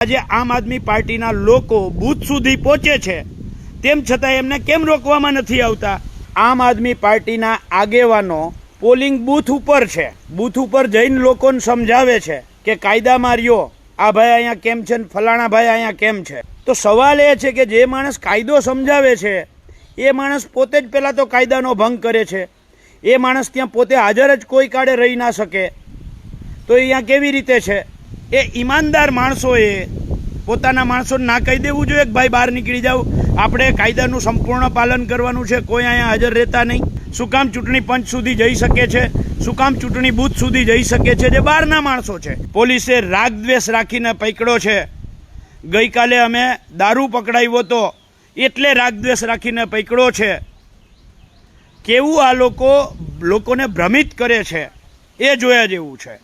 આજે આમ આદમી પાર્ટીના લોકો બૂથ સુધી પહોંચે છે તેમ છતાં એમને કેમ રોકવામાં નથી આવતા? આમ આદમી પાર્ટીના આગેવાનો પોલિંગ બૂથ ઉપર છે, બૂથ ઉપર જઈને લોકોને સમજાવે છે કે કાયદામાં રહ્યો, આ ભાઈ અહીંયા કેમ છે ને ફલાણા ભાઈ અહીંયા કેમ છે. તો સવાલ એ છે કે જે માણસ કાયદો સમજાવે છે એ માણસ પોતે જ પહેલાં તો કાયદાનો ભંગ કરે છે. એ માણસ ત્યાં પોતે હાજર જ કોઈ કાળે રહી ના શકે તો એ અહીંયા કેવી રીતે છે? એ ઈમાનદાર માણસોએ પોતાના માણસોને ના કહી દેવું જોઈએ કે ભાઈ બહાર નીકળી જાવ, આપણે કાયદાનું સંપૂર્ણ પાલન કરવાનું છે, કોઈ અહીંયા હાજર રહેતા નહીં. શું કામ ચૂંટણી પંચ સુધી જઈ શકે છે? શું કામ ચૂંટણી બૂથ સુધી જઈ શકે છે જે બહારના માણસો છે? પોલીસે રાગદ્વેષ રાખીને પકડ્યો છે. ગઈકાલે અમે દારૂ પકડાવ્યો હતો એટલે રાગદ્વેષ રાખીને પકડ્યો છે. કેવું આ લોકોને ભ્રમિત કરે છે એ જોયા જેવું છે.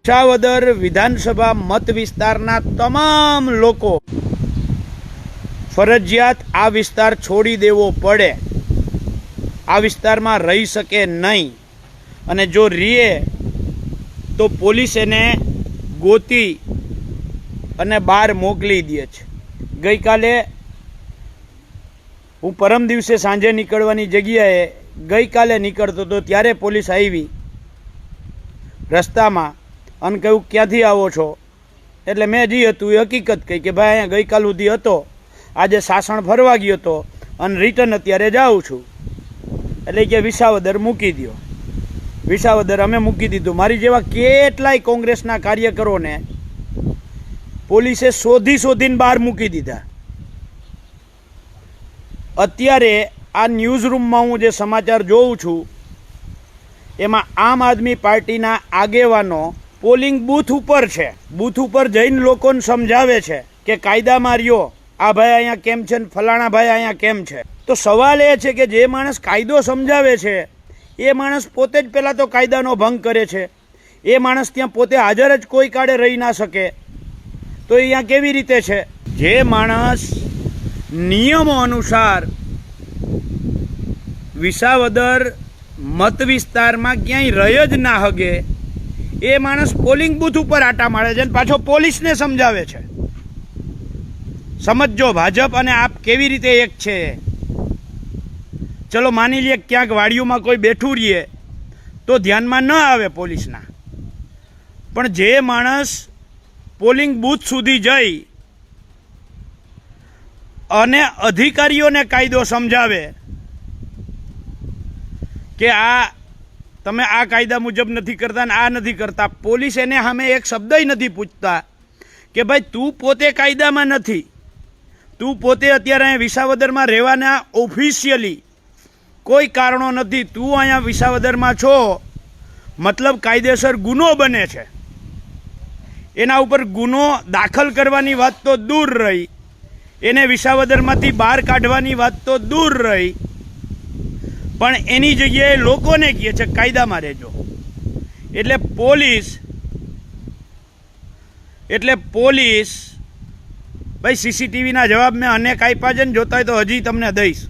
વિસાવદર વિધાનસભા મત વિસ્તારના તમામ લોકો ફરજિયાત આ વિસ્તાર છોડી દેવો પડે, આ વિસ્તારમાં રહી શકે નહીં. અને જો રીએ તો પોલીસ એને ગોતી અને બહાર મોકલી દે છે. ગઈકાલે હું પરમ દિવસે સાંજે નીકળવાની જગ્યાએ ગઈકાલે નીકળતો હતો ત્યારે પોલીસ આવી રસ્તામાં અને કહ્યું ક્યાંથી આવો છો? એટલે મેં જે હતું એ હકીકત કહી કે ભાઈ અહીંયા ગઈકાલ સુધી હતો, આજે સાસણ ફરવા ગયો હતો અને રિટર્ન અત્યારે જાઉં છું. એટલે કે વિસાવદર મૂકી દો. વિસાવદર અમે મૂકી દીધું. મારી જેવા કેટલાય કોંગ્રેસના કાર્યકરોને પોલીસે શોધીને બહાર મૂકી દીધા. અત્યારે આ ન્યૂઝ રૂમમાં હું જે સમાચાર જોઉં છું એમાં આમ આદમી પાર્ટીના આગેવાનો પોલિંગ બૂથ ઉપર છે, બૂથ ઉપર જઈને લોકોને સમજાવે છે કે કાયદામાં રહ્યો, આ ભાઈ અહીંયા કેમ છે ને ફલાણા ભાઈ અહીંયા કેમ છે. તો સવાલ એ છે કે જે માણસ કાયદો સમજાવે છે એ માણસ પોતે જ પહેલાં તો કાયદાનો ભંગ કરે છે. એ માણસ ત્યાં પોતે હાજર જ કોઈ કાળે રહી ના શકે તો એ અહીંયા કેવી રીતે છે? જે માણસ નિયમો અનુસાર વિસાવદર મત વિસ્તારમાં ક્યાંય રહી જ ના હગે એ માણસ પોલિંગ બૂથ ઉપર આટા મારે છે અને પાછો પોલીસને સમજાવે છે. સમજો ભાજપ અને આપ કેવી રીતે એક છે. ચલો માની લઈએ ક્યાંક વાડીઓમાં કોઈ બેઠું રહીએ તો ધ્યાનમાં ન આવે પોલીસના, પણ જે માણસ પોલિંગ બૂથ સુધી જઈ અને અધિકારીઓને કાયદો સમજાવે કે આ તમે આ કાયદા મુજબ નથી કરતા ને આ નથી કરતા, પોલીસ એને સામે એક શબ્દય નથી પૂછતા કે ભાઈ તું પોતે કાયદામાં નથી, તું પોતે અત્યારે અહીંયા વિસાવદરમાં રહેવાના ઓફિશિયલી કોઈ કારણો નથી, તું અહીંયા વિસાવદરમાં છો મતલબ કાયદેસર ગુનો બને છે. એના ઉપર ગુનો દાખલ કરવાની વાત તો દૂર રહી, એને વિસાવદરમાંથી બહાર કાઢવાની વાત તો દૂર રહી, પણ એની જગ્યાએ લોકોને કહે છે કાયદામાં રહેજો. એટલે પોલીસ ભાઈ સીસીટીવીના જવાબ મેં અનેક આપ્યા છે ને, જોતા હોય તો હજી તમને દઈશ.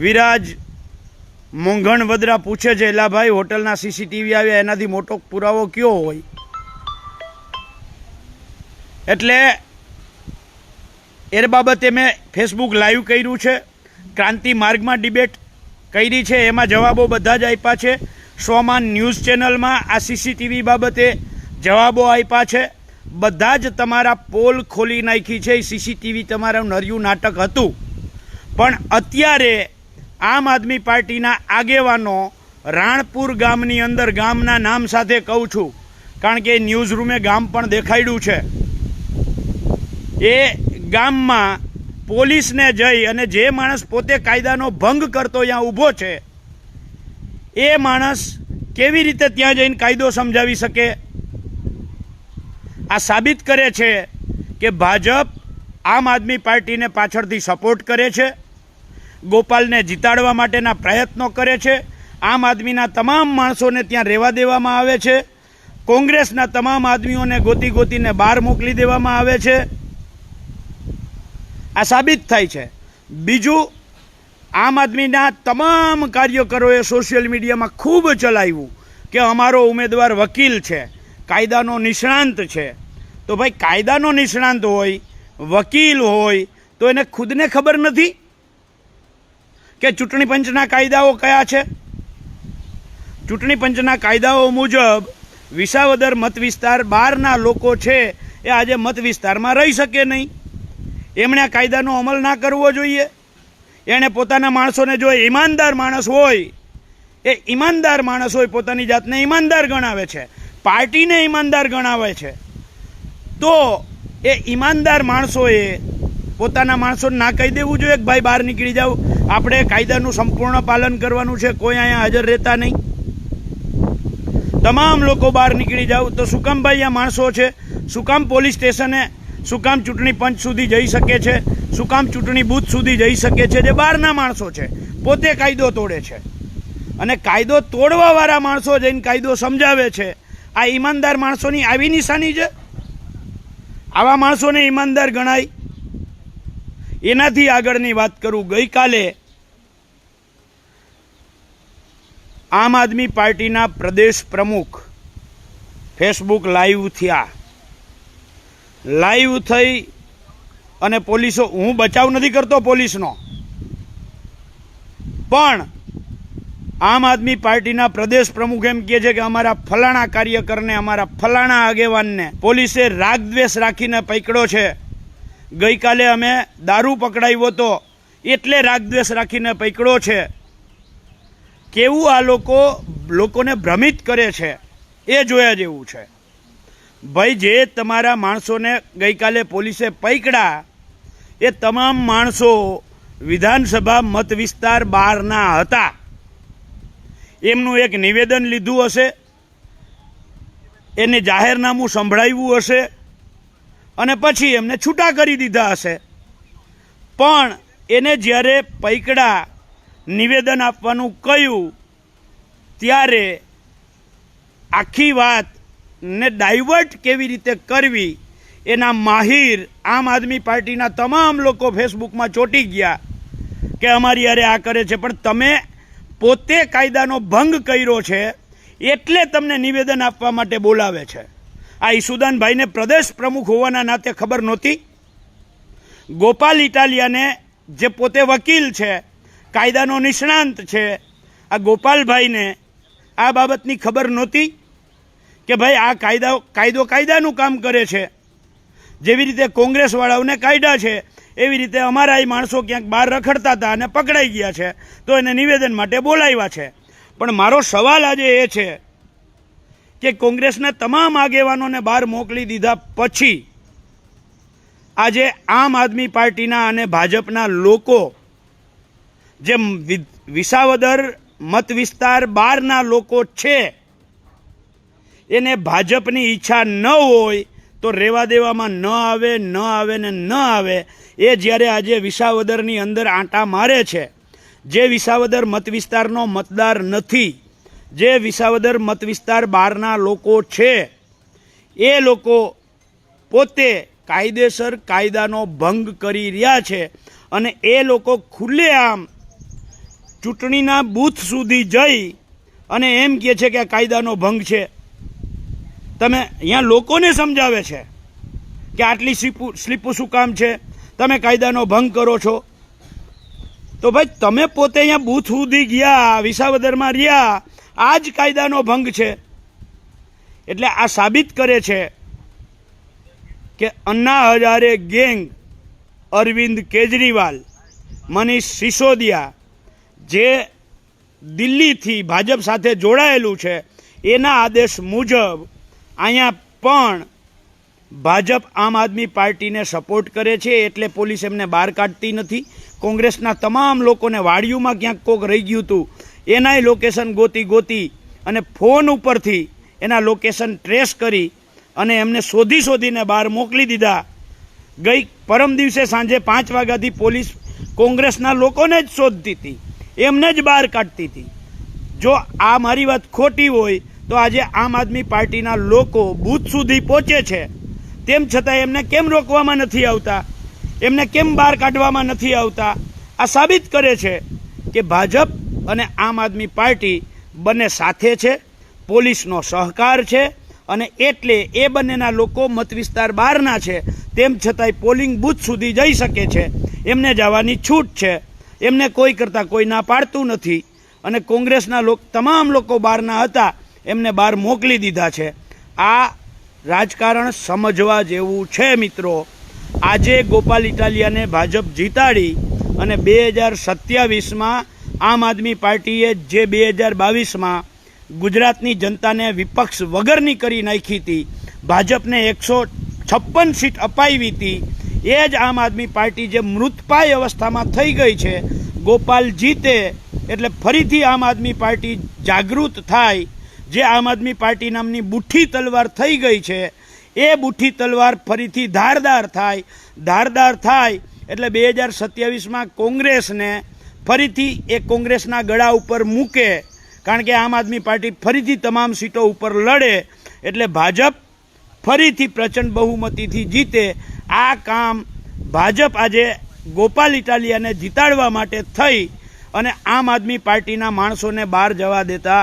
વિરાજ મોંઘણ વદરા પૂછે છે એલા ભાઈ હોટલના સીસીટીવી આવ્યા એનાથી મોટો પુરાવો કયો હોય? એટલે એ બાબતે મેં ફેસબુક લાઈવ કર્યું છે, ક્રાંતિ માર્ગમાં ડિબેટ કરી છે, એમાં જવાબો બધા જ આપ્યા છે. સોમાન ન્યૂઝ ચેનલમાં આ સીસીટીવી બાબતે જવાબો આપ્યા છે. બધા જ તમારા પોલ ખોલી નાખી છે. સીસીટીવી તમારું નર્યું નાટક હતું, પણ અત્યારે આમ આદમી પાર્ટીના આગેવાનો રાણપુર ગામની અંદર, ગામના નામ સાથે કહું છું કારણ કે ન્યૂઝ રૂમે ગામ પણ દેખાડ્યું છે, એ ગામમાં પોલીસને જઈ અને જે માણસ પોતે કાયદાનો ભંગ કરતો અહીંયા ઊભો છે એ માણસ કેવી રીતે ત્યાં જઈને કાયદો સમજાવી શકે? આ સાબિત કરે છે કે ભાજપ આમ આદમી પાર્ટીને પાછળથી સપોર્ટ કરે છે, ગોપાલને જીતાડવા માટેના પ્રયત્નો કરે છે, આમ આદમીના તમામ માણસોને ત્યાં રહેવા દેવામાં આવે છે, કોંગ્રેસના તમામ આદમીઓને ગોતી ગોતીને બહાર મોકલી દેવામાં આવે છે. આ સાબિત થાય છે. બીજું, આમ આદમીના તમામ કાર્યકરોએ સોશિયલ મીડિયામાં ખૂબ ચલાવ્યું કે અમારો ઉમેદવાર વકીલ છે, કાયદાનો નિષ્ણાંત છે. તો ભાઈ, કાયદાનો નિષ્ણાંત હોય, વકીલ હોય, તો એને ખુદને ખબર નથી કે ચૂંટણી પંચના કાયદાઓ કયા છે? ચૂંટણી પંચના કાયદાઓ મુજબ વિસાવદર મત વિસ્તાર બહારના લોકો છે એ આજે મત વિસ્તારમાં રહી શકે નહીં. એમણે આ કાયદાનો અમલ ના કરવો જોઈએ. એણે પોતાના માણસોને, જો ઈમાનદાર માણસ હોય, એ ઈમાનદાર માણસ હોય, પોતાની જાતને ઈમાનદાર ગણાવે છે, પાર્ટીને ઈમાનદાર ગણાવે છે, તો એ ઈમાનદાર માણસોએ પોતાના માણસોને ના કહી દેવું જોઈએ કે ભાઈ બહાર નીકળી જાઓ, આપણે કાયદાનું સંપૂર્ણ પાલન કરવાનું છે, કોઈ અહીંયા હાજર રહેતા નહીં, તમામ લોકો બહાર નીકળી જાઓ. તો શું કામ ભાઈ આ માણસો છે? શું કામ પોલીસ સ્ટેશને, શું કામ ચૂંટણી પંચ સુધી જઈ શકે છે? શું કામ ચૂંટણી બૂથ સુધી જઈ શકે છે? જે બહારના માણસો છે, પોતે કાયદો તોડે છે. અને કાયદો તોડવાવાળા માણસો જઈને કાયદો સમજાવે છે. આ ઈમાનદાર માણસોની આવી નિશાની છે? આવા માણસોને ઈમાનદાર ગણાય? એનાથી આગળની વાત કરું. ગઈકાલે આમ આદમી પાર્ટીના પ્રદેશ પ્રમુખ ફેસબુક લાઈવ થયા. લાઈવ થઈ અને પોલીસો, હું બચાવ નથી કરતો પોલીસનો, પણ આમ આદમી પાર્ટીના પ્રદેશ પ્રમુખ એમ કહે છે કે અમારા ફલાણા કાર્યકરને, અમારા ફલાણા આગેવાનને પોલીસે રાગદ્વેષ રાખીને પકડ્યો છે. ગઈકાલે અમે દારૂ પકડાવ્યો હતો એટલે રાગદ્વેષ રાખીને પકડ્યો છે. કેવું આ લોકોને ભ્રમિત કરે છે એ જોયા જેવું છે. ભાઈ, જે તમારા માણસોને ગઈકાલે પોલીસે પકડ્યા એ તમામ માણસો વિધાનસભા મત વિસ્તાર બહારના હતા. એમનું એક નિવેદન લીધું હશે, એને જાહેરનામું સંભળાવ્યું હશે અને પછી એમને છૂટા કરી દીધા હશે. પણ એને જ્યારે પકડ્યા, નિવેદન આપવાનું કહ્યું, ત્યારે આખી વાત ને ડાયવર્ટ કેવી રીતે કરવી એના માહિર આમ આદમી પાર્ટીના તમામ લોકો ફેસબુકમાં ચોંટી ગયા કે અમારી યારે આ કરે છે. પણ તમે પોતે કાયદાનો ભંગ કર્યો છે એટલે તમને નિવેદન આપવા માટે બોલાવે છે. આ ઈસુદાનભાઈને પ્રદેશ પ્રમુખ હોવાના નાતે ખબર નહોતી? ગોપાલ ઇટાલિયાને, જે પોતે વકીલ છે, કાયદાનો નિષ્ણાંત છે, આ ગોપાલભાઈને આ બાબતની ખબર નહોતી કે ભાઈ આ કાયદો કાયદાનું કામ કરે છે? જેવી રીતે કોંગ્રેસવાળાઓને કાયદા છે એવી રીતે અમારા એ માણસો ક્યાંક બહાર રખડતા હતા અને પકડાઈ ગયા છે, તો એને નિવેદન માટે બોલાવ્યા છે. પણ મારો સવાલ આજે એ છે કે કોંગ્રેસના તમામ આગેવાનોને બહાર મોકલી દીધા પછી આજે આમ આદમી પાર્ટીના અને ભાજપના લોકો, જે વિસાવદર મત વિસ્તાર બહારના લોકો છે, એને ભાજપની ઈચ્છા ન હોય તો રહેવા દેવામાં ન આવે ને ન આવે. એ જ્યારે આજે વિસાવદરની અંદર આંટા મારે છે, જે વિસાવદર મત વિસ્તારનો મતદાર નથી, જે વિસાવદર મત વિસ્તાર બહારના લોકો છે, એ લોકો પોતે કાયદેસર કાયદાનો ભંગ કરી રહ્યા છે. અને એ લોકો ખુલ્લેઆમ ચૂંટણીના બૂથ સુધી જઈ અને એમ કહે છે કે આ કાયદાનો ભંગ છે. તમે અહીંયા લોકોને સમજાવે છે કે આટલી સ્લીપો શું કામ છે, તમે કાયદાનો ભંગ કરો છો. તો ભાઈ, તમે પોતે અહીંયા બૂથ સુધી ગયા, વિસાવદરમાં રહ્યા, આ જ કાયદાનો ભંગ છે. એટલે આ સાબિત કરે છે કે અન્ના હજારે ગેંગ, અરવિંદ કેજરીવાલ, મનીષ સિસોદિયા, જે દિલ્હીથી ભાજપ સાથે જોડાયેલું છે, એના આદેશ મુજબ અહીંયા પણ ભાજપ આમ આદમી પાર્ટીને સપોર્ટ કરે છે. એટલે પોલીસ એમને બહાર કાઢતી નથી. કોંગ્રેસના તમામ લોકોને વાડિયુમાં ક્યાંક કોક રહી ગયું હતું, એનાય લોકેશન ગોતી અને ફોન ઉપરથી એના લોકેશન ટ્રેસ કરી અને એમને શોધીને બહાર મોકલી દીધા. પરમ દિવસે સાંજે 5 વાગ્યાથી પોલીસ કોંગ્રેસના લોકોને જ શોધતી હતી, એમને જ બહાર કાઢતી હતી. જો આ મારી વાત ખોટી હોય તો આજે આમ આદમી પાર્ટીના લોકો બૂથ સુધી પહોંચે છે, તેમ છતાં એમને કેમ રોકવામાં નથી આવતા, એમને કેમ બહાર કાઢવામાં નથી આવતા? આ સાબિત કરે છે કે ભાજપ અને આમ આદમી પાર્ટી બંને સાથે છે, પોલીસનો સહકાર છે, અને એટલે એ બંનેના લોકો મત વિસ્તાર બહારના છે, તેમ છતાંય પોલિંગ બૂથ સુધી જઈ શકે છે, એમને જવાની છૂટ છે, એમને કોઈ કરતાં કોઈ ના પાડતું નથી. અને કોંગ્રેસના તમામ લોકો બહારના હતા, એમને બહાર મોકલી દીધા છે. આ રાજકારણ સમજવા જેવું છે મિત્રો. આજે ગોપાલ ઇટાલિયાને ભાજપ જીતાડી અને 2027માં આમ આદમી પાર્ટીએ જે 2022માં ગુજરાતની જનતાને વિપક્ષ વગરની કરી નાખી હતી, ભાજપને 156 સીટ અપાવી હતી, એ જ આમ આદમી પાર્ટી જે મૃતપાય અવસ્થામાં થઈ ગઈ છે, ગોપાલ જીતે એટલે ફરીથી આમ આદમી પાર્ટી જાગૃત થાય. જે આમ આદમી પાર્ટી નામની બુઠ્ઠી તલવાર થઈ ગઈ છે, એ બુઠ્ઠી તલવાર ફરીથી ધારદાર થાય. ધારદાર થાય એટલે 2027માં કોંગ્રેસને ફરીથી એ કોંગ્રેસના ગળા ઉપર મૂકે, કારણ કે આમ આદમી પાર્ટી ફરીથી તમામ સીટો ઉપર લડે એટલે ભાજપ ફરીથી પ્રચંડ બહુમતીથી જીતે. આ કામ ભાજપ આજે ગોપાલ ઇટાલિયાને જીતાડવા માટે થઈ અને આમ આદમી પાર્ટીના માણસોને બહાર જવા દેતા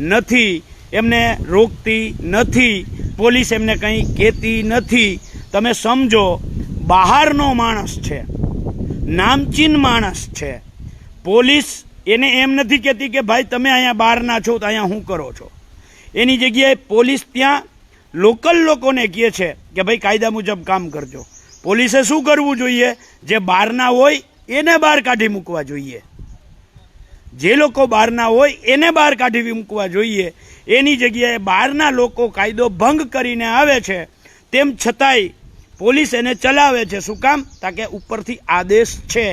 નથી, એમને રોકતી નથી, પોલીસ એમને કંઈ કહેતી નથી. તમે સમજો, બહારનો માણસ છે, નામચીન માણસ છે, પોલીસ એને એમ નથી કહેતી કે ભાઈ તમે અહીંયા બહારના છો તો અહીંયા શું કરો છો. એની જગ્યાએ પોલીસ ત્યાં લોકલ લોકોને કહે છે કે ભાઈ કાયદા મુજબ કામ કરજો. પોલીસે શું કરવું જોઈએ? જે બહારના હોય એને બહાર કાઢી મૂકવા જોઈએ, જે લોકો બહારના હોય એને બહાર કાઢી મૂકવા જોઈએ. એની જગ્યાએ બહારના લોકો કાયદો ભંગ કરીને આવે છે, તેમ છતાંય પોલીસ એને ચલાવે છે. શું કામ? તાકે ઉપરથી આદેશ છે.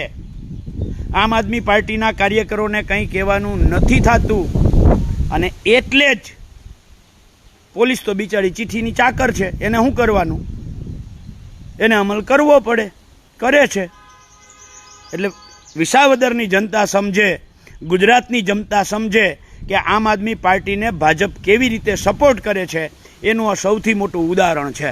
આમ આદમી પાર્ટીના કાર્યકરોને કંઈ કહેવાનું નથી થતું, અને એટલે જ પોલીસ તો બિચારી ચીઠીની ચાકર છે, એને શું કરવાનું? એને અમલ કરવો પડે, કરે છે. એટલે વિસાવદરની જનતા સમજે, ગુજરાતની જનતા સમજે કે આમ આદમી પાર્ટીને ભાજપ કેવી રીતે સપોર્ટ કરે છે, એનું આ સૌથી મોટું ઉદાહરણ છે.